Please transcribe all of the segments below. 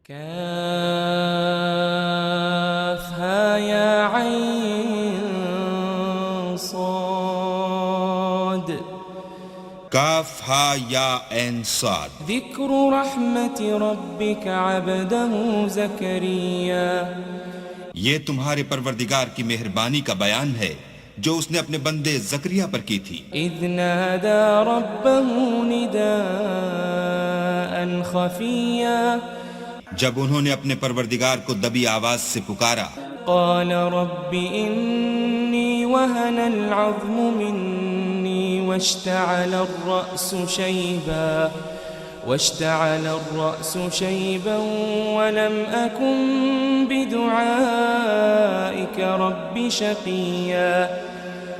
كافها يا عين صاد کاف ہا یا عین صاد. ذکر رحمت ربک عبدہ زکریا یہ تمہارے پروردگار کی مہربانی کا بیان ہے جو اس نے اپنے بندے زکریا پر کی تھی. اذ نادى ربه نداء خفیا جب انہوں نے اپنے پروردگار کو دبی آواز سے پکارا. قال رب انی وهن العظم منی واشتعل الرأس شيبا ولم أكن بدعائك رب شقيا.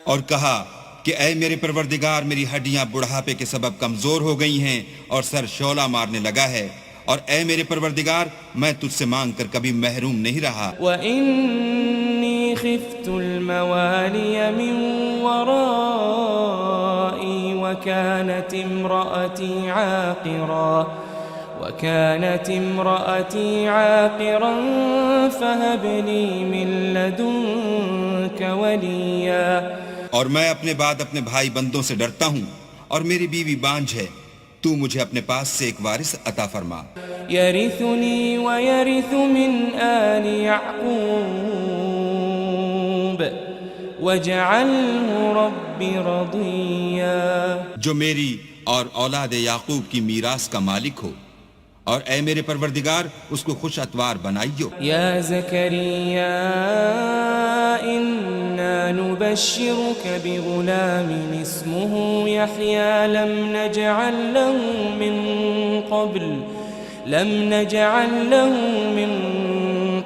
اور کہا کہ اے میرے پروردگار میری ہڈیاں بڑھاپے کے سبب کمزور ہو گئی ہیں اور سر شعلہ مارنے لگا ہے، اور اے میرے پروردگار میں تجھ سے مانگ کر کبھی محروم نہیں رہا. وَإِنِّي خِفْتُ الْمَوَالِيَ مِنْ وَرَائِي وَكَانَتِ امْرَأَتِي عَاقِرًا فَهَبْ لِي مِنْ لَدُنْكَ وَلِيًّا. اور میں اپنے بعد اپنے بھائی بندوں سے ڈرتا ہوں اور میری بیوی بانجھ ہے، تو مجھے اپنے پاس سے ایک وارث عطا فرما. يرثني ويرث من آل يعقوب واجعله رب رضيا. جو میری اور اولاد یعقوب کی میراث کا مالک ہو، اور اے میرے پروردگار اس کو خوش اتوار بنائیو. يا زكريا إنا نبشرك بغلام اسمه يحيى لم نجعل له من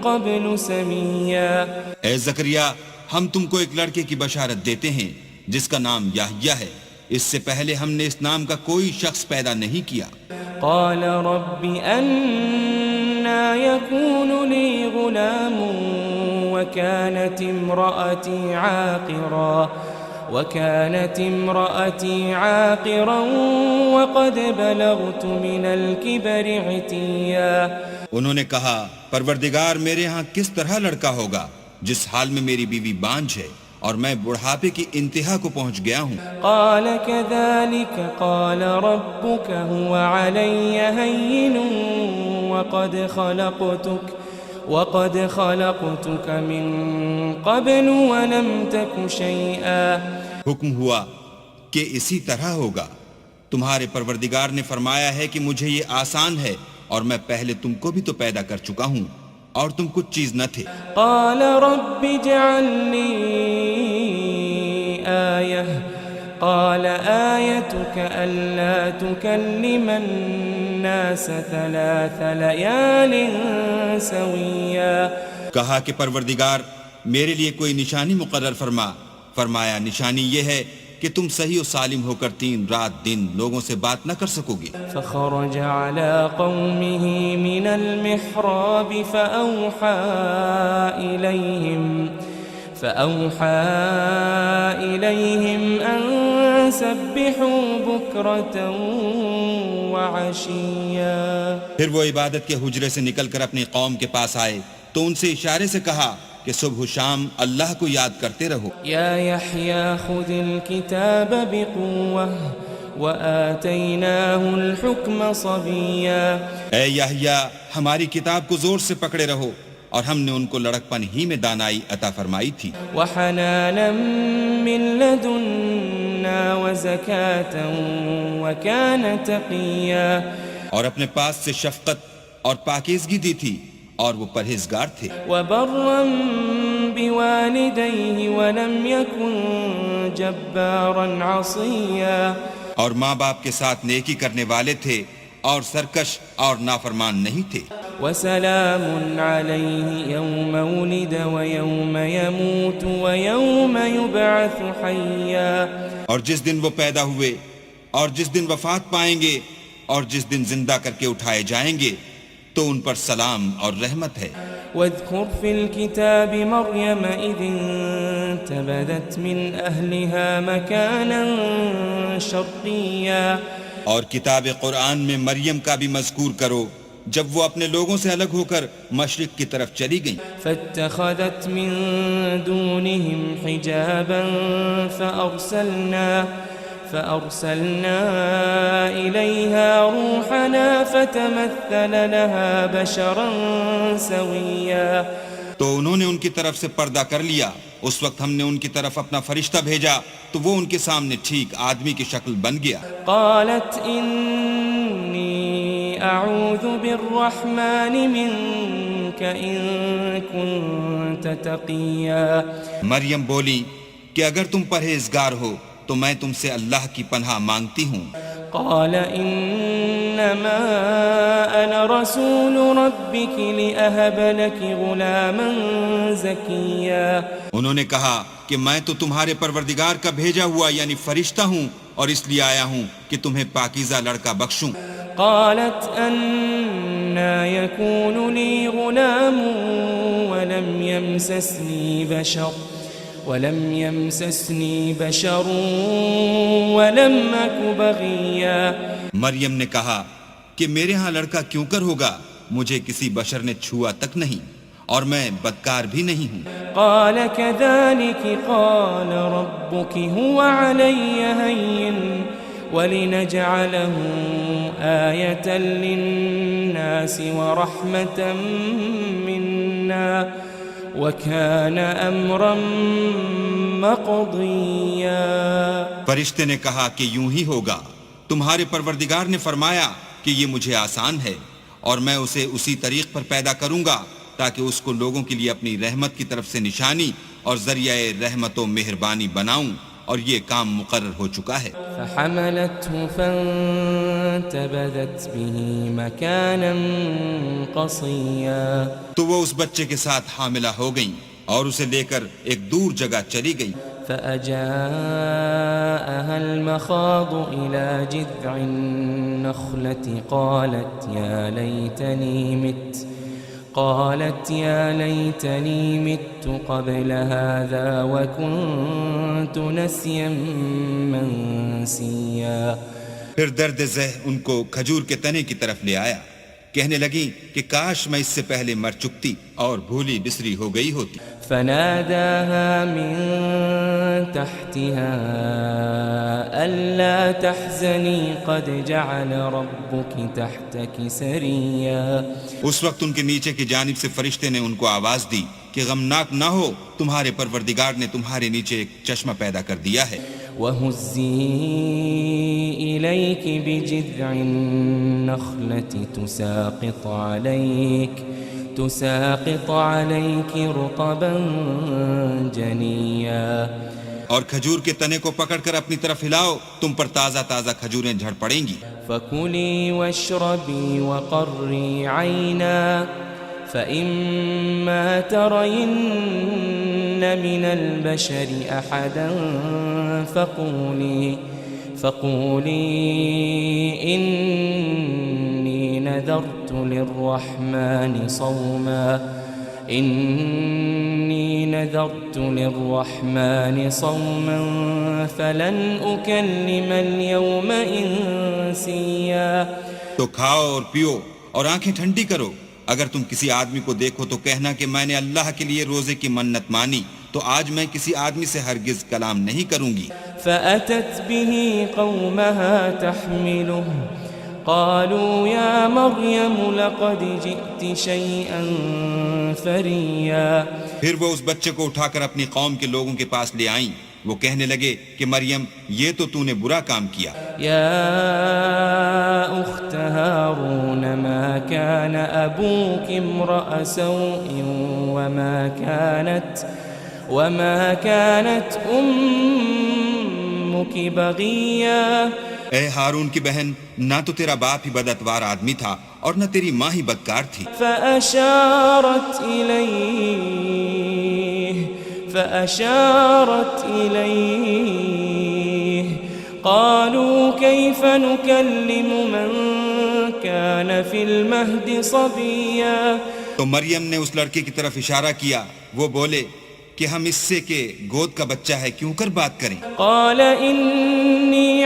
قبل سميا. اے زکریا ہم تم کو ایک لڑکے کی بشارت دیتے ہیں جس کا نام یحییٰ ہے، اس سے پہلے ہم نے اس نام کا کوئی شخص پیدا نہیں کیا. قال رب أنا يكون لي غلام وكانت امرأتي عاقرا وقد بلغت من الكبر عتيا. انہوں نے کہا پروردگار میرے ہاں کس طرح لڑکا ہوگا جس حال میں میری بیوی بانجھ ہے اور میں بڑھاپے کی انتہا کو پہنچ گیا ہوں. قال كذلك قال ربك هو علي هين وقد خلقتك من قبل ولم تك شيئا. حکم ہوا کہ اسی طرح ہوگا. تمہارے پروردگار نے فرمایا ہے کہ مجھے یہ آسان ہے اور میں پہلے تم کو بھی تو پیدا کر چکا ہوں اور تم کچھ چیز نہ تھے. قال رب اجعل لي آية قال آيتك ألا تكلم الناس 3 ليال سويا. کہا کہ پروردگار میرے لیے کوئی نشانی مقرر فرما. فرمایا نشانی یہ ہے کہ تم صحیح و سالم ہو کر 3 رات دن لوگوں سے بات نہ کر سکو گے. فخرج على قومه من المحراب فأوحى إليهم أن سبحوا بكرة وعشيا. پھر وہ عبادت کے حجرے سے نکل کر اپنی قوم کے پاس آئے تو ان سے اشارے سے کہا کہ صبح و شام اللہ کو یاد کرتے رہو. یا یحییٰ خذ الکتاب بقوة وآتیناہ الحکم صبیا. اے یحییٰ ہماری کتاب کو زور سے پکڑے رہو، اور ہم نے ان کو لڑکپن ہی میں دانائی عطا فرمائی تھی. وحنانا من لدنا وزکاة وکان تقیا. اور اپنے پاس سے شفقت اور پاکیزگی دی تھی اور وہ پرہیزگار تھے. وبرا بوالدیہ ولم یکن جبارا عصیا. اور ماں باپ کے ساتھ نیکی کرنے والے تھے اور سرکش اور نافرمان نہیں تھے. وسلام علیہ یوم ولد ویوم یموت ویوم یبعث حیا. اور جس دن وہ پیدا ہوئے اور جس دن وفات پائیں گے اور جس دن زندہ کر کے اٹھائے جائیں گے تو ان پر سلام اور رحمت ہے. واذکر فی الکتاب مریم اذ انتبذت من اہلها مکانا شرقیا. اور کتاب قرآن میں مریم کا بھی مذکور کرو جب وہ اپنے لوگوں سے الگ ہو کر مشرق کی طرف چلی گئیں فاتخذت من دونهم حجابا فأرسلنا إليها روحنا فتمثل لها بشرا سويا تو انہوں نے ان کی طرف سے پردہ کر لیا. اس وقت ہم نے ان کی طرف اپنا فرشتہ بھیجا تو وہ ان کے سامنے ٹھیک آدمی کی شکل بن گیا. قالت إني أعوذ بالرحمن منك إن كنت تقيا. مریم بولی کہ اگر تم پرہیزگار ہو تو میں تم سے اللہ کی پناہ مانگتی ہوں. قال إنما أنا رسول ربك لأهب لك غلاما زكيا. انہوں نے کہا کہ میں تو تمہارے پروردگار کا بھیجا ہوا یعنی فرشتہ ہوں اور اس لیے آیا ہوں کہ تمہیں پاکیزہ لڑکا بخشوں. قالت أنا يكون لي غلام ولم يمسسني بشر ولم أك بغيا. مریم نے کہا کہ میرے ہاں لڑکا کیوں کر ہوگا, مجھے کسی بشر نے چھوا تک نہیں اور میں بدکار بھی نہیں ہوں. قال كذلك قال ربك هو علي هين ولنجعله آية للناس ورحمة منا وَكَانَ أَمْرًا مَقْضِيًّا. فرشتے نے کہا کہ یوں ہی ہوگا, تمہارے پروردگار نے فرمایا کہ یہ مجھے آسان ہے اور میں اسے اسی طریق پر پیدا کروں گا تاکہ اس کو لوگوں کے لیے اپنی رحمت کی طرف سے نشانی اور ذریعہ رحمت و مہربانی بناؤں, اور یہ کام مقرر ہو چکا ہے. فحملته فانتبذت به مكانا قصيا. تو وہ اس بچے کے ساتھ حاملہ ہو گئیں اور اسے لے کر ایک دور جگہ چلی گئی. فأجاءها المخاض إلى جذع النخلة قالت يا ليتني مت قبل هذا وكنت نسيا منسيا. پھر درد ذہ ان کو کھجور کے تنے کی طرف لے آیا, کہنے لگی کہ کاش میں اس سے پہلے مر چکتی اور بھولی بسری ہو گئی ہوتی. فناداها من تحتها ألا تحزني قد جعل ربك تحتك سريا. اس وقت ان کے نیچے کی جانب سے فرشتے نے ان کو آواز دی کہ غمناک نہ ہو, تمہارے پروردگار نے تمہارے نیچے ایک چشمہ پیدا کر دیا ہے. وَهُزِّي إِلَيْكِ بِجِذْعِ النَّخْلَةِ تُسَاقِطْ عَلَيْكِ رُطَبًا جَنِيًّا. اور کھجور کے تنے کو پکڑ کر اپنی طرف ہلاؤ, تم پر تازہ تازہ کھجوریں جھڑ پڑیں گی. فَكُلِي وَاشْرَبِي وَقَرِّي عَيْنًا فَإِمَّا تَرَيِنَّ مِنَ الْبَشَرِ أَحَدًا فَقُولِي إِنِّي نَذَرْتُ لِلرَّحْمَنِ صَوْمًا فَلَنْ أُكَلِّمَ الْيَوْمَ إِنسِيًّا. تو کھاؤ اور پیو اور آنکھیں ٹھنڈی کرو, اگر تم کسی آدمی کو دیکھو تو کہنا کہ میں نے اللہ کے لیے روزے کی منت مانی, تو آج میں کسی آدمی سے ہرگز کلام نہیں کروں گی. فأتت به قومها تحمله قالوا يا مريم لقد جئت شيئا فريا. پھر وہ اس بچے کو اٹھا کر اپنی قوم کے لوگوں کے پاس لے آئیں. وہ کہنے لگے کہ مریم یہ تو نے برا کام کیا. يا أخت هارون ما كان أبوك امرأ سوء وما كانت أمك بغيا. اے ہارون کی بہن, نہ تو تیرا باپ ہی بدعتوار آدمی تھا اور نہ تیری ماں ہی بدکار تھی. فأشارت إليه قالوا كيف نكلم من كان في المهد صبيا. تو مریم نے اس لڑکے کی طرف اشارہ کیا, وہ بولے کہ ہم اس سے کہ گود کا بچہ ہے کیوں کر بات کریں. قال إني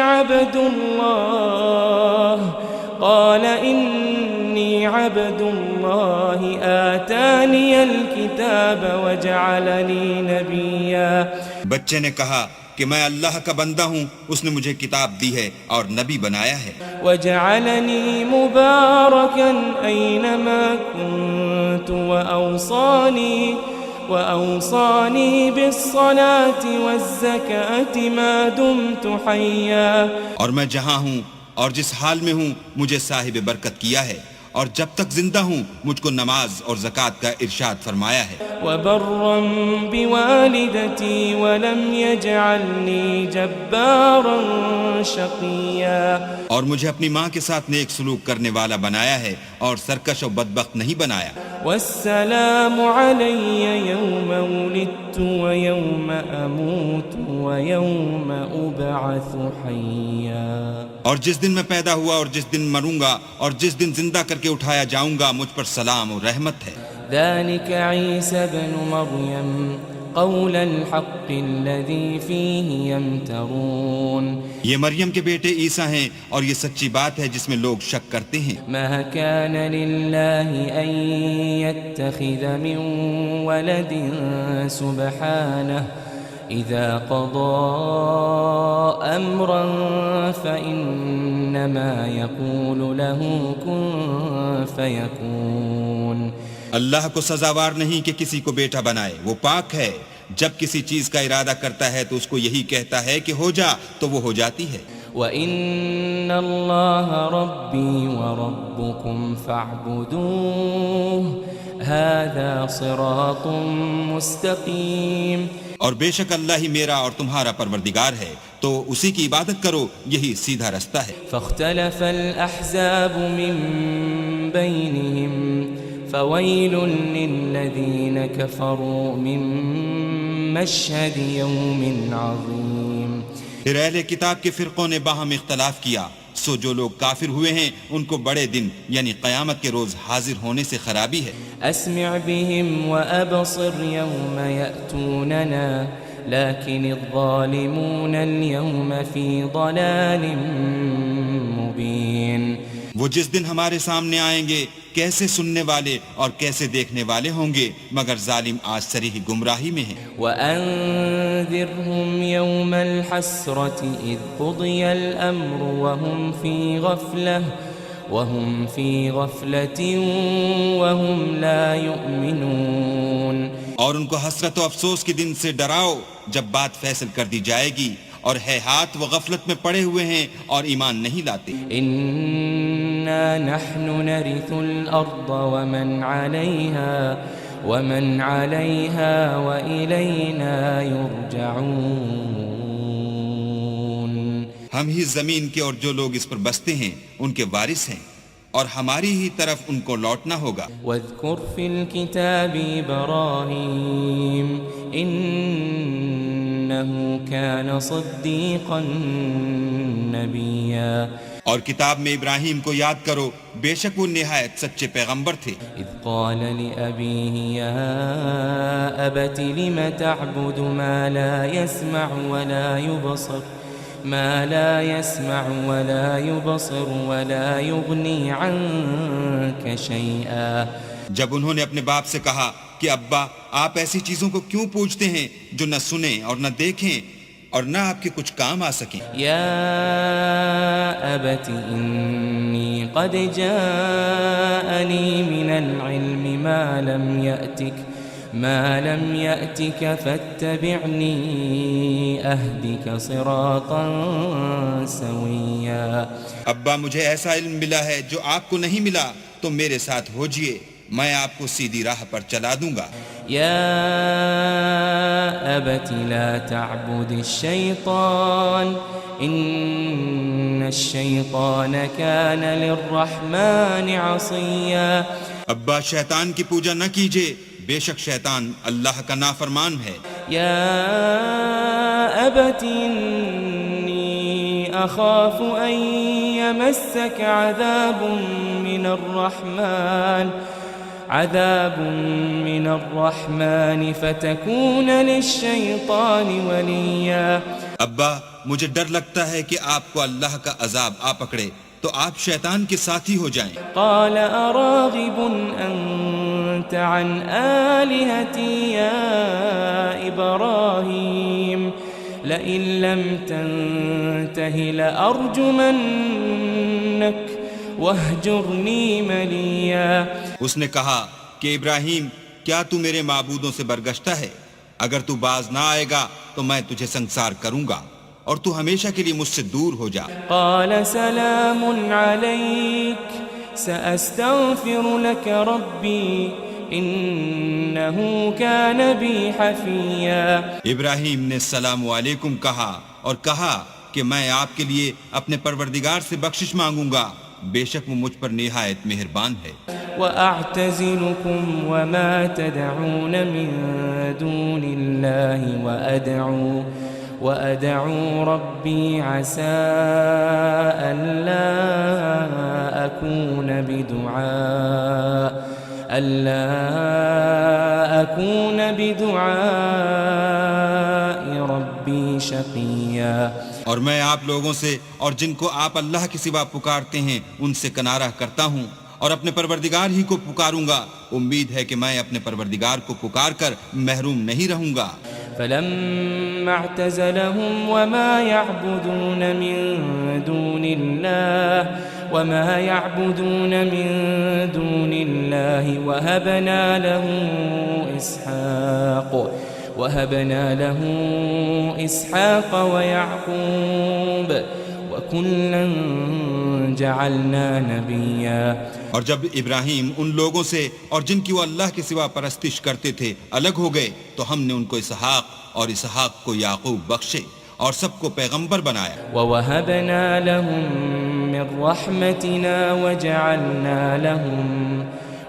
إني عبد الله آتاني الكتاب وجعلني نبيا. بچے نے کہا کہ میں اللہ کا بندہ ہوں، اس نے مجھے کتاب دی ہے اور نبی بنایا ہے. وجعلني مباركا أينما كنت وأوصاني بالصلاة والزكاة ما دمت حيا. اور میں جہاں ہوں اور جس حال میں ہوں مجھے صاحب برکت کیا ہے، اور جب تک زندہ ہوں مجھ کو نماز اور زکوٰۃ کا ارشاد فرمایا ہے. وبرا بوالدتي ولم يجعلني جبارا شقيا. اور مجھے اپنی ماں کے ساتھ نیک سلوک کرنے والا بنایا ہے اور سرکش و بدبخت نہیں بنایا. والسلام علي يوم ولدت ويوم أموت ويوم أبعث حيا. اور جس دن میں پیدا ہوا اور جس دن مروں گا اور جس دن زندہ کر کے اٹھایا جاؤں گا مجھ پر سلام اور رحمت ہے. ذلك عيسى ابن مريم قول الحق الذي فيه يمترون. یہ مریم کے بیٹے عیسیٰ ہیں اور یہ سچی بات ہے جس میں لوگ شک کرتے ہیں. ما كان لله أن يتخذ من ولد سبحانه إذا قضى أمرا فإنما يقول له كن فيكون. اللہ کو سزاوار نہیں کہ کسی کو بیٹا بنائے، وہ پاک ہے. جب کسی چیز کا ارادہ کرتا ہے تو اس کو یہی کہتا ہے کہ ہو جا تو وہ ہو جاتی ہے. وَإِنَّ اللَّهَ رَبِّي وَرَبُّكُمْ فَاعْبُدُوهُ هَذَا صِرَاطٌ مُسْتَقِيمٌ. اور بے شک اللہ ہی میرا اور تمہارا پروردگار ہے، تو اسی کی عبادت کرو، یہی سیدھا رستہ ہے. فاختلف الأحزاب من بينهم فويل للذين كفروا من مشهد يوم عظيم. پھر اہل کتاب کے فرقوں نے باہم اختلاف کیا، سو جو لوگ کافر ہوئے ہیں ان کو بڑے دن یعنی قیامت کے روز حاضر ہونے سے خرابی ہے. اسمع بهم وابصر يوم يأتوننا لكن الظالمون اليوم في ضلال مبين. وہ جس دن ہمارے سامنے آئیں گے کیسے سننے والے اور کیسے دیکھنے والے ہوں گے، مگر ظالم آج صریح گمراہی میں ہیں. وَأَنذِرْهُمْ يَوْمَ الْحَسْرَةِ إِذْ قُضِيَ الْأَمْرُ وَهُمْ فِي غَفْلَةٍ وَهُمْ لَا يُؤْمِنُونَ. اور ان کو حسرت و افسوس کے دن سے ڈراؤ جب بات فیصل کر دی جائے گی، اور ہے ہاتھ وہ غفلت میں پڑے ہوئے ہیں اور ایمان نہیں لاتے. إِنَّا نَحْنُ نَرِثُ الْأَرْضَ وَمَنْ عَلَيْهَا وَإِلَيْنَا يُرْجَعُونَ. ہم ہی زمین کے اور جو لوگ اس پر بستے ہیں ان کے وارث ہیں، اور ہماری ہی طرف ان کو لوٹنا ہوگا. وَاذْكُرْ فِي الْكِتَابِ إِبْرَاهِيمَ إِنَّهُ كَانَ صِدِّيقًا نَبِيًّا. اور کتاب میں ابراہیم کو یاد کرو، بے شک وہ نہایت سچے پیغمبر تھے. اذ قال لأبيه يا أبت لم تعبد ما لا يسمع ولا يبصر ولا يغني عنك شيئا. جب انہوں نے اپنے باپ سے کہا کہ ابا آپ ایسی چیزوں کو کیوں پوچھتے ہیں جو نہ سنیں اور نہ دیکھیں اور نہ آپ کے کچھ کام آ سکیں. یا ابت انی قد جاءنی من العلم ما لم يأتك فاتبعنی اہدک صراطا سویا. ابا مجھے ایسا علم ملا ہے جو آپ کو نہیں ملا، تو میرے ساتھ ہوجئے، میں آپ کو سیدھی راہ پر چلا دوں گا. یا ابت لا تعبد الشیطان ان الشیطان کان للرحمن عصیا. ابا شیطان کی پوجا نہ کیجئے، بے شک شیطان اللہ کا نافرمان ہے. یا ابت انی اخاف ان یمسک عذاب من الرحمن فتكون للشیطان ولیا. ابا مجھے ڈر لگتا ہے کہ آپ کو اللہ کا عذاب آ پکڑے، تو آپ شیطان کے ساتھی ہو جائیں۔ قال أراغب أنت عن آلهتي يا إبراهيم لئن لم تنته لأرجمنك واهجرني مليا۔ اس نے کہا کہ ابراہیم کیا تو میرے معبودوں سے برگشتہ ہے؟ اگر تو باز نہ آئے گا تو میں تجھے سنسار کروں گا اور تو ہمیشہ کے لیے مجھ سے دور ہو جا۔ قال سلام عليك سأستغفر لك ربي إنه كان بي حفيا۔ ابراہیم نے السلام علیکم کہا اور کہا کہ میں آپ کے لیے اپنے پروردگار سے بخشش مانگوں گا، بے شک وہ مجھ پر نہایت مہربان ہے۔ وأعتزلكم وما تدعون من دون الله وأدعو ربي عسى ألا أكون بدعاء ربي شقيا۔ اور میں آپ لوگوں سے اور جن کو آپ اللہ کے سوا پکارتے ہیں ان سے کنارہ کرتا ہوں اور اپنے پروردگار ہی کو پکاروں گا، امید ہے کہ میں اپنے پروردگار کو پکار کر محروم نہیں رہوں گا۔ فلما اعتزلهم وما يعبدون من دون الله وهبنا له إسحاق ويعقوب وكلا جعلنا نبيا۔ اور جب ابراہیم ان لوگوں سے اور جن کی وہ اللہ کے سوا پرستش کرتے تھے الگ ہو گئے تو ہم نے ان کو اسحاق اور اسحاق کو یعقوب بخشے اور سب کو پیغمبر بنایا۔ وَوَهَبْنَا لَهُم مِّن رَّحْمَتِنَا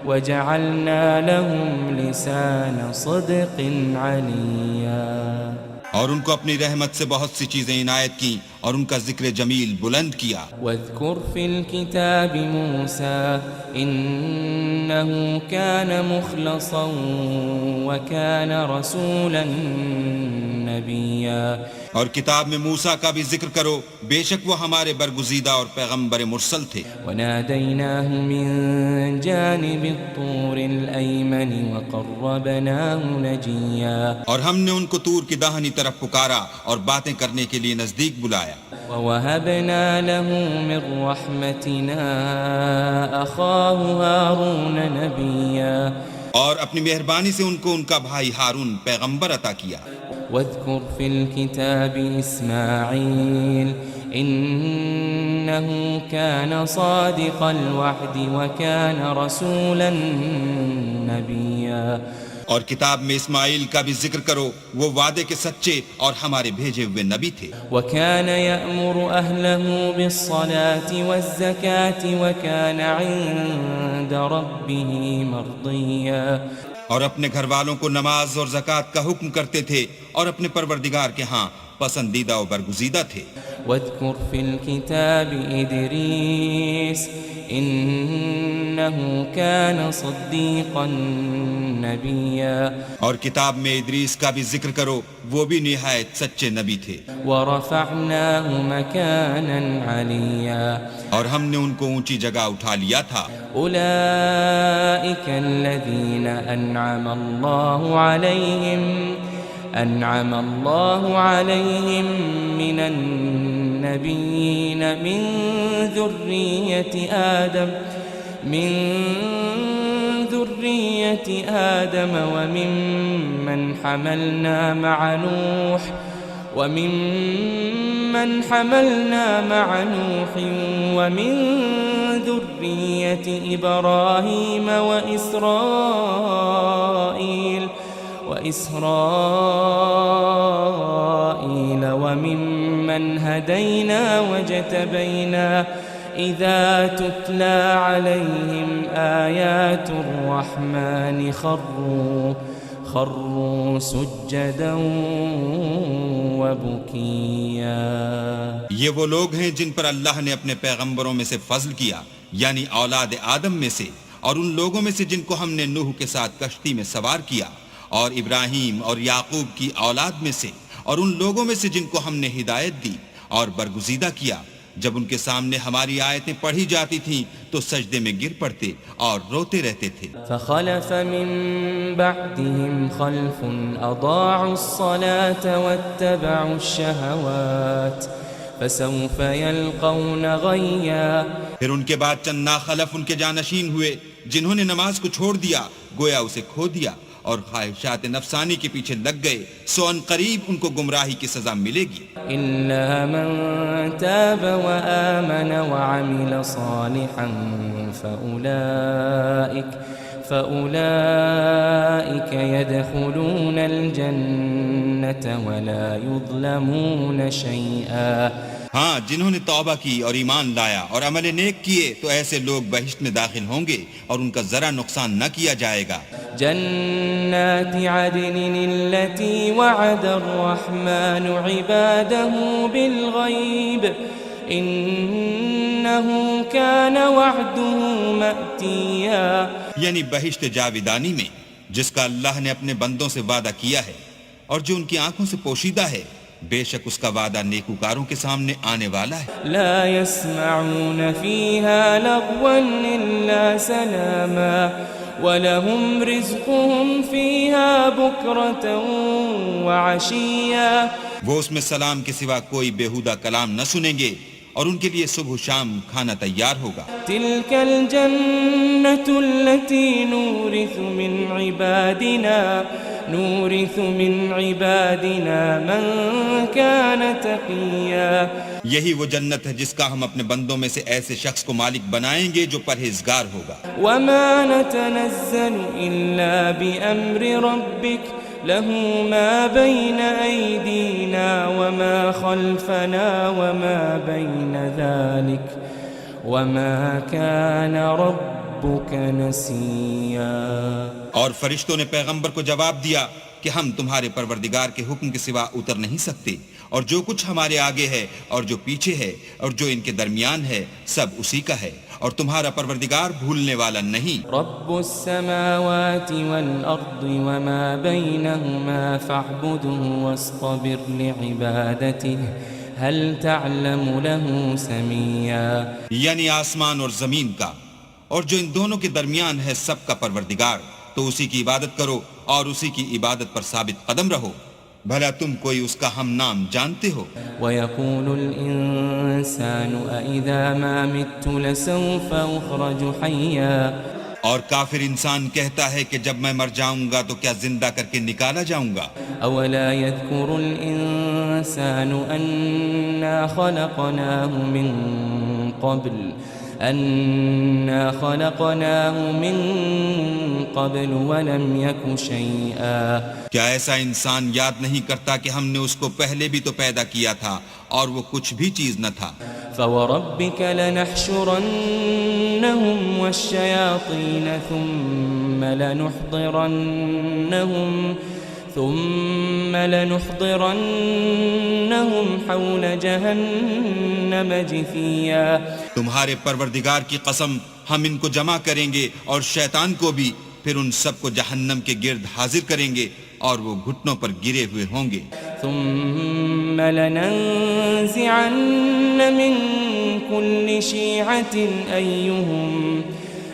وَجَعَلْنَا لَهُمْ لِسَانَ صِدْقٍ عَلِيًّا۔ اور ان کو اپنی رحمت سے بہت سی چیزیں عنایت کی اور ان کا ذکر جمیل بلند کیا۔ واذکر فی الکتاب موسیٰ انہ کان مخلصا وکان رسولا نبیا۔ اور کتاب میں موسیٰ کا بھی ذکر کرو، بے شک وہ ہمارے برگزیدہ اور پیغمبر مرسل تھے۔ ونادیناہ من جانب الطور الایمن وقربناہ نجیا۔ اور ہم نے ان کو طور کی داہنی طرف پکارا اور باتیں کرنے کے لیے نزدیک بلایا۔ وَوَهَبْنَا لَهُ مِن رَّحْمَتِنَا أَخَاهُ هَارُونَ نَبِيًّا۔ اور اپنی مہربانی سے ان کو ان کا بھائی ہارون پیغمبر عطا کیا۔ واذکر فی الکتاب اسماعیل انہ کان صادق الوعد وکان رسولا نبیا۔ اور کتاب میں اسماعیل کا بھی ذکر کرو، وہ وعدے کے سچے اور ہمارے بھیجے ہوئے نبی تھے۔ وَكَانَ يَأْمُرُ أَهْلَهُ بِالصَّلَاةِ وَالزَّكَاةِ وَكَانَ عِندَ رَبِّهِ مَرْضِيًّا۔ اور اپنے گھر والوں کو نماز اور زکوٰۃ کا حکم کرتے تھے اور اپنے پروردگار کے ہاں پسندیدہ و برگزیدہ تھے۔ واذکر فی الکتاب ادریس انہ کان صدیقا نبیا۔ اور کتاب میں ادریس کا بھی ذکر کرو، وہ بھی نہایت سچے نبی تھے۔ ورفعناہ مکانا علیا۔ اور ہم نے ان کو اونچی جگہ اٹھا لیا تھا۔ اولئک الذین انعم اللہ علیہم من النبیین من ذریۃ آدم وممن حملنا مع نوح ومن ذریۃ ابراہیم وإسرائیل وممن هدینا وجتبینا اذا تتلى عليهم آیات الرحمن خروا سجدا وبکیا۔ یہ وہ لوگ ہیں جن پر اللہ نے اپنے پیغمبروں میں سے فضل کیا، یعنی اولاد آدم میں سے، اور ان لوگوں میں سے جن کو ہم نے نوح کے ساتھ کشتی میں سوار کیا، اور ابراہیم اور یعقوب کی اولاد میں سے، اور ان لوگوں میں سے جن کو ہم نے ہدایت دی اور برگزیدہ کیا، جب ان کے سامنے ہماری آیتیں پڑھی جاتی تھیں تو سجدے میں گر پڑتے اور روتے رہتے تھے۔ فخلف من بعدهم خلف اضاعوا الصلاة واتبعوا الشهوات فسوف يلقون غيا۔ پھر ان کے بعد چند ناخلف ان کے جانشین ہوئے جنہوں نے نماز کو چھوڑ دیا، گویا اسے کھو دیا اور خواہشات نفسانی کے پیچھے لگ گئے، سو ان قریب ان کو گمراہی کی سزا ملے گی۔ إلا من تاب وآمن وعمل صالحا فأولئك يدخلون الجنة ولا يظلمون شيئا۔ ہاں، جنہوں نے توبہ کی اور ایمان لایا اور عمل نیک کیے تو ایسے لوگ بہشت میں داخل ہوں گے اور ان کا ذرا نقصان نہ کیا جائے گا۔ جنات عدن التي وعد الرحمن عباده بالغيب إنه كان وعده مأتيا۔ یعنی بہشت جاویدانی میں جس کا اللہ نے اپنے بندوں سے وعدہ کیا ہے اور جو ان کی آنکھوں سے پوشیدہ ہے، بے شک اس کا وعدہ نیکوکاروں کے سامنے آنے والا ہے۔ لا يسمعون فيها لغوا إلا سلاما وَلَهُمْ رِزْقُهُمْ فِيهَا بُكْرَةً وَعَشِيًّا۔ وہ اس میں سلام کے سوا کوئی بیہودہ کلام نہ سنیں گے اور ان کے لیے صبح و شام کھانا تیار ہوگا۔ تِلْكَ الْجَنَّةُ الَّتِي نُورِثُ مِنْ عِبَادِنَا مَنْ كَانَ تَقِيًّا۔ یہی وہ جنت ہے جس کا ہم اپنے بندوں میں سے ایسے شخص کو مالک بنائیں گے جو پرہیزگار ہوگا۔ وَمَا نَتَنَزَّلُ إِلَّا بِأَمْرِ رَبِّكَ لَهُ مَا بَيْنَ أَيْدِينَا وَمَا خَلْفَنَا وَمَا بَيْنَ ذَلِكَ وَمَا كَانَ رَبُّكَ نَسِيًّا۔ اور فرشتوں نے پیغمبر کو جواب دیا کہ ہم تمہارے پروردگار کے حکم کے سوا اتر نہیں سکتے، اور جو کچھ ہمارے آگے ہے اور جو پیچھے ہے اور جو ان کے درمیان ہے سب اسی کا ہے، اور تمہارا پروردگار بھولنے والا نہیں۔ رب السماوات والأرض وما بينهما فاعبده واصطبر لعبادته هل تعلم له سميا۔ یعنی آسمان اور زمین کا اور جو ان دونوں کے درمیان ہے سب کا پروردگار، تو اسی کی عبادت کرو اور اسی کی عبادت پر ثابت قدم رہو، بھلا تم کوئی اس کا ہم نام جانتے ہو؟ وَيَقُولُ الْإِنسَانُ أَإِذَا مَا مِتُّ لَسَوْفَ أُخْرَجُ حَيًّا۔ اور کافر انسان کہتا ہے کہ جب میں مر جاؤں گا تو کیا زندہ کر کے نکالا جاؤں گا؟ أَوَلَا يَذْكُرُ الْإِنسَانُ أَنَّا خَلَقْنَاهُ مِن قَبْلُ وَلَمْ يَكُ شَيْئًا۔ کیا ایسا انسان یاد نہیں کرتا کہ ہم نے اس کو پہلے بھی تو پیدا کیا تھا اور وہ کچھ بھی چیز نہ تھا؟ فَوَرَبِّكَ لَنَحْشُرَنَّهُمْ وَالشَّيَاطِينَ ثُمَّ لَنُحْضِرَنَّهُمْ حَوْلَ جَهَنَّمَ جِثِيًّا۔ تمہارے پروردگار کی قسم ہم ان کو جمع کریں گے اور شیطان کو بھی، پھر ان سب کو جہنم کے گرد حاضر کریں گے اور وہ گھٹنوں پر گرے ہوئے ہوں گے۔ ثم لننزعن من كل شيعة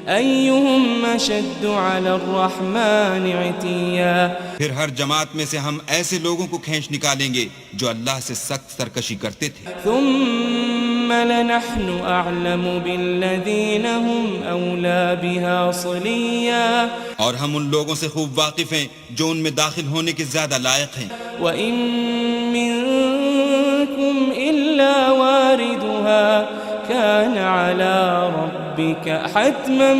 أيهم أشد على الرحمن عتيا۔ پھر ہر جماعت میں سے ہم ایسے لوگوں کو کھینچ نکالیں گے جو اللہ سے سخت سرکشی کرتے تھے۔ ثم لنحن أعلم بالذين هم أولى بها صليا۔ اور ہم ان لوگوں سے خوب واقف ہیں جو ان میں داخل ہونے کے زیادہ لائق ہیں۔ وَإِن مِّنكُمْ إِلَّا وَارِدُهَا كَانَ عَلَى رَبِّكَ حَتْمًا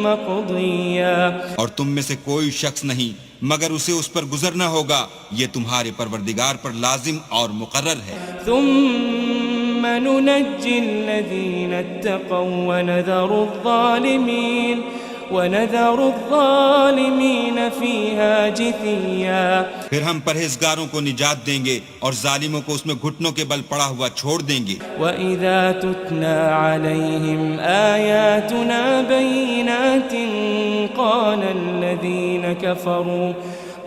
مَّقْضِيًّا۔ اور تم میں سے کوئی شخص نہیں مگر اسے اس پر گزرنا ہوگا، یہ تمہارے پروردگار پر لازم اور مقرر ہے۔ ثُمَّ نُنَجِّي الَّذِينَ اتَّقَوْا وَنَذَرُ الظَّالِمِينَ فِيهَا جِثِيًّا۔ پھر ہم پرہیزگاروں کو نجات دیں گے اور ظالموں کو اس میں گھٹنوں کے بل پڑا ہوا چھوڑ دیں گے۔ وَإِذَا تُتْلَى عَلَيْهِمْ آيَاتُنَا بَيِّنَاتٍ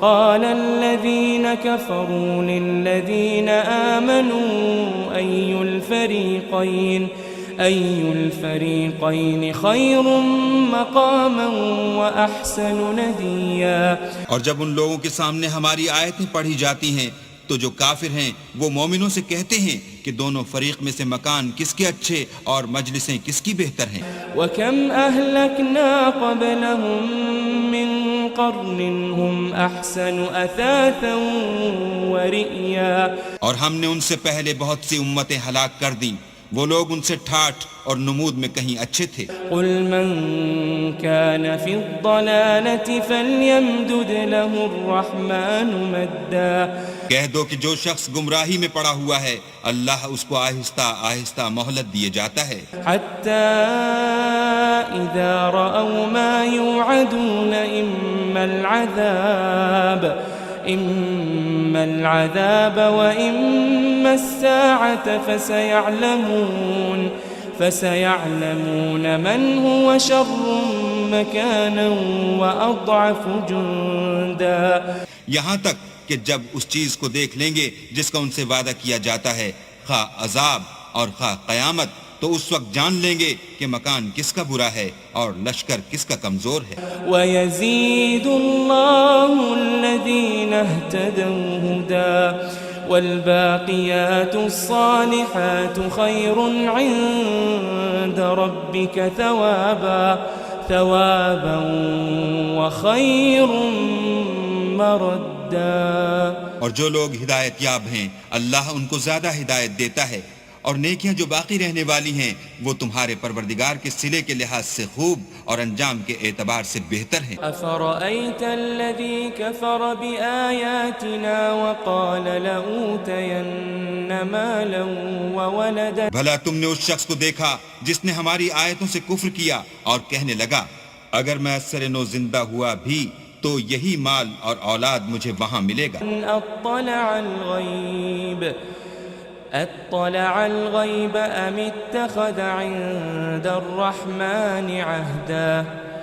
قال الذين كفروا للذين آمنوا أي الفريقين خير مقاما وأحسن نديا. اور جب ان لوگوں کے سامنے ہماری آیتیں پڑھی جاتی ہیں تو جو کافر ہیں وہ مومنوں سے کہتے ہیں کہ دونوں فریق میں سے مکان کس کے اچھے اور مجلسیں کس کی بہتر ہیں. وَكَمْ أَهْلَكْنَا قَبْلَهُمْ مِنْ قَرْنٍ هُمْ أَحْسَنُ أَثَاثًا وَرِئْيًا. اور ہم نے ان سے پہلے بہت سی امتیں ہلاک کر دیں، وہ لوگ ان سے ٹھاٹھ اور نمود میں کہیں اچھے تھے. قُلْ مَنْ كَانَ فِي الضَّلَالَةِ فَلْيَمْدُدْ لَهُ الرَّحْمَنُ مَدًّا. کہہ دو کہ جو شخص گمراہی میں پڑا ہوا ہے اللہ اس کو آہستہ آہستہ مہلت دیے جاتا ہے. حتى إذا رأوا ما يوعدون إما العذاب وإما الساعة فسيعلمون من هو شر مكانا وأضعف جندا. یہاں تک کہ جب اس چیز کو دیکھ لیں گے جس کا ان سے وعدہ کیا جاتا ہے، خواہ عذاب اور خواہ قیامت، تو اس وقت جان لیں گے کہ مکان کس کا برا ہے اور لشکر کس کا کمزور ہے. وَيَزِيدُ اللَّهُ الَّذِينَ اهْتَدَوْا هُدًى وَالْبَاقِيَاتُ الصَّالِحَاتُ خَيْرٌ عِندَ رَبِّكَ ثَوَابًا وَخَيْرٌ مَرَدًّا. اور جو لوگ ہدایت یاب ہیں اللہ ان کو زیادہ ہدایت دیتا ہے، اور نیکیاں جو باقی رہنے والی ہیں وہ تمہارے پروردگار کے صلے کے لحاظ سے خوب اور انجام کے اعتبار سے بہتر ہیں. أَفَرَأَيْتَ الَّذِي كَفَرَ بِآيَاتِنَا وَقَالَ لَأُوتَيَنَّ مَالًا وَوَلَدًا. بھلا تم نے اس شخص کو دیکھا جس نے ہماری آیتوں سے کفر کیا اور کہنے لگا اگر میں اثر نو زندہ ہوا بھی تو یہی مال اور اولاد مجھے وہاں ملے گا. اطلع الغیب ام اتخذ عند الرحمن عہدا.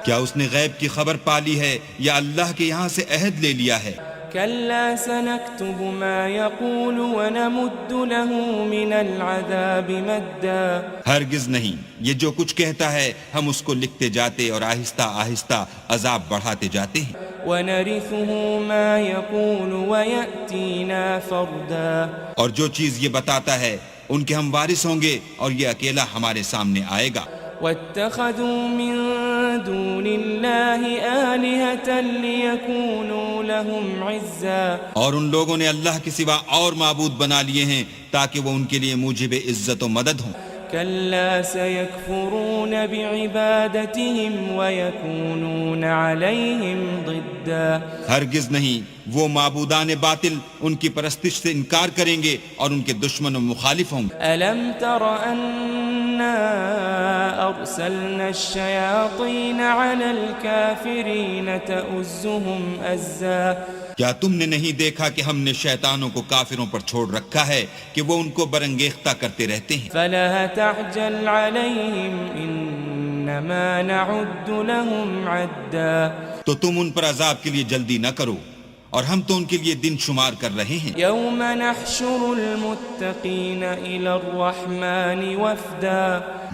کیا اس نے غیب کی خبر پالی ہے یا اللہ کے یہاں سے عہد لے لیا ہے؟ كلا سنكتب ما يقول ونمد له من العذاب مدا. ہرگز نہیں، یہ جو کچھ کہتا ہے ہم اس کو لکھتے جاتے اور آہستہ آہستہ عذاب بڑھاتے جاتے ہیں. ونرثه ما يقول ويأتينا فردا. اور جو چیز یہ بتاتا ہے ان کے ہم وارث ہوں گے اور یہ اکیلا ہمارے سامنے آئے گا. واتخذوا من دون الله آلهة ليكونوا لهم عزا. اور ان لوگوں نے اللہ کے سوا اور معبود بنا لیے ہیں تاکہ وہ ان کے لیے موجب عزت و مدد ہوں. كلا سيكفرون بعبادتهم ويكونون عليهم ضدا. ہرگز نہیں، وہ معبودان باطل ان کی پرستش سے انکار کریں گے اور ان کے دشمن و مخالف ہوں گے. ألم تر أنا أرسلنا الشياطين على الكافرين تؤزهم أزا. کیا تم نے نہیں دیکھا کہ ہم نے شیطانوں کو کافروں پر چھوڑ رکھا ہے کہ وہ ان کو برنگیختہ کرتے رہتے ہیں. فلا تعجل عليهم إنما نعد لهم عدا. تو تم ان پر عذاب کے لیے جلدی نہ کرو اور ہم تو ان کے لیے دن شمار کر رہے ہیں. يوم نحشر المتقين إلى الرحمن وفدا.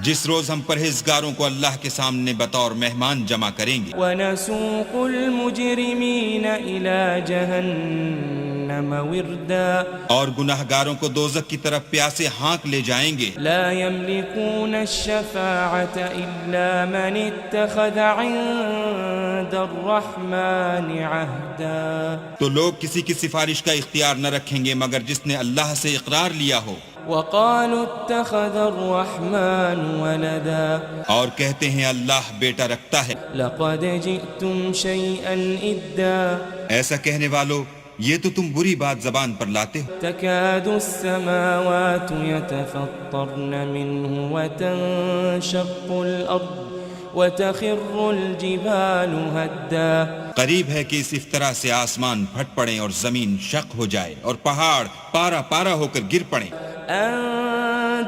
جس روز ہم پرہیزگاروں کو اللہ کے سامنے بطور مہمان جمع کریں گے. ونسوق المجرمين إلى جهنم وردا. اور گناہگاروں کو دوزخ کی طرف پیاسے ہانک لے جائیں گے. لا يملكون الشفاعة إلا من اتخذ عند الرحمن عهدا. تو لوگ کسی کی سفارش کا اختیار نہ رکھیں گے مگر جس نے اللہ سے اقرار لیا ہو. وقالوا اتخذ الرحمن ولدا. اور کہتے ہیں اللہ بیٹا رکھتا ہے. لقد جئتم شيئا إدا. ایسا کہنے والو یہ تو تم بری بات زبان پر لاتے ہو. تكاد السماوات يتفطرن منه وتنشق الأرض وتخر الجبال هدا. قریب ہے کہ اس افطرا سے آسمان پھٹ پڑیں اور زمین شق ہو جائے اور پہاڑ پارا پارا ہو کر گر پڑیں. أن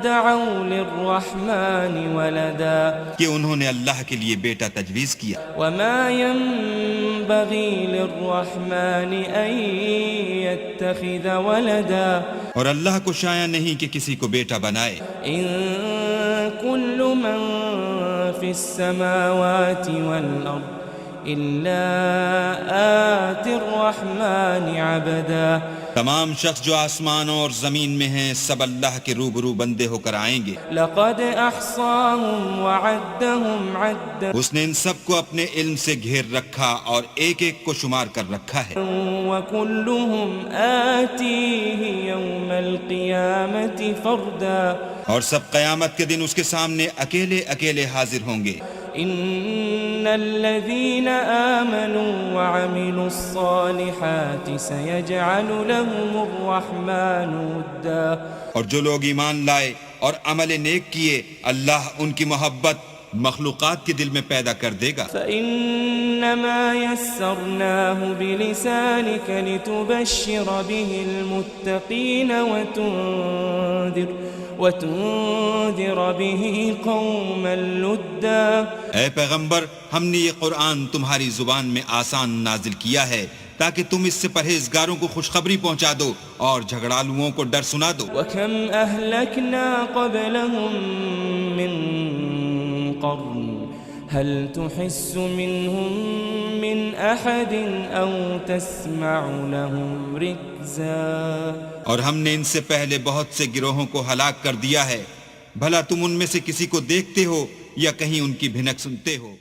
دعوا للرحمن ولدا. کہ انہوں نے اللہ کے لیے بیٹا تجویز کیا. وما ينبغي للرحمن أن يتخذ ولدا اور اللہ کو شایع نہیں کہ کسی کو بیٹا بنائے. إن كل من في السماوات والأرض إلا آتي الرحمن عبدا. تمام شخص جو آسمانوں اور زمین میں ہیں سب اللہ کے روبرو بندے ہو کر آئیں گے. لقد أحصاهم وعدهم عدا. اس نے ان سب کو اپنے علم سے گھیر رکھا اور ایک ایک کو شمار کر رکھا ہے. وكلهم آتيه يوم القيامة فردا. اور سب قیامت کے دن اس کے سامنے اکیلے اکیلے حاضر ہوں گے. إن الذين آمنوا وعملوا الصالحات سيجعل لهم الرحمن ودا. اور جو لوگ ایمان لائے اور عمل نیک کیے اللہ ان کی محبت مخلوقات کے دل میں پیدا کر دے گا. فإنما يسرناه بلسانك لتبشر به المتقين وتنذر به قوما لدا. اے پیغمبر ہم نے یہ قرآن تمہاری زبان میں آسان نازل کیا ہے تاکہ تم اس سے پرہیزگاروں کو خوشخبری پہنچا دو اور جھگڑالوؤں کو ڈر سنا دو. وكم أهلكنا قبلهم من قرن هل تحس منهم من أحد أو تسمع لهم ركزا. اور ہم نے ان سے پہلے بہت سے گروہوں کو ہلاک کر دیا ہے بھلا تم ان میں سے کسی کو دیکھتے ہو یا کہیں ان کی بھنک سنتے ہو.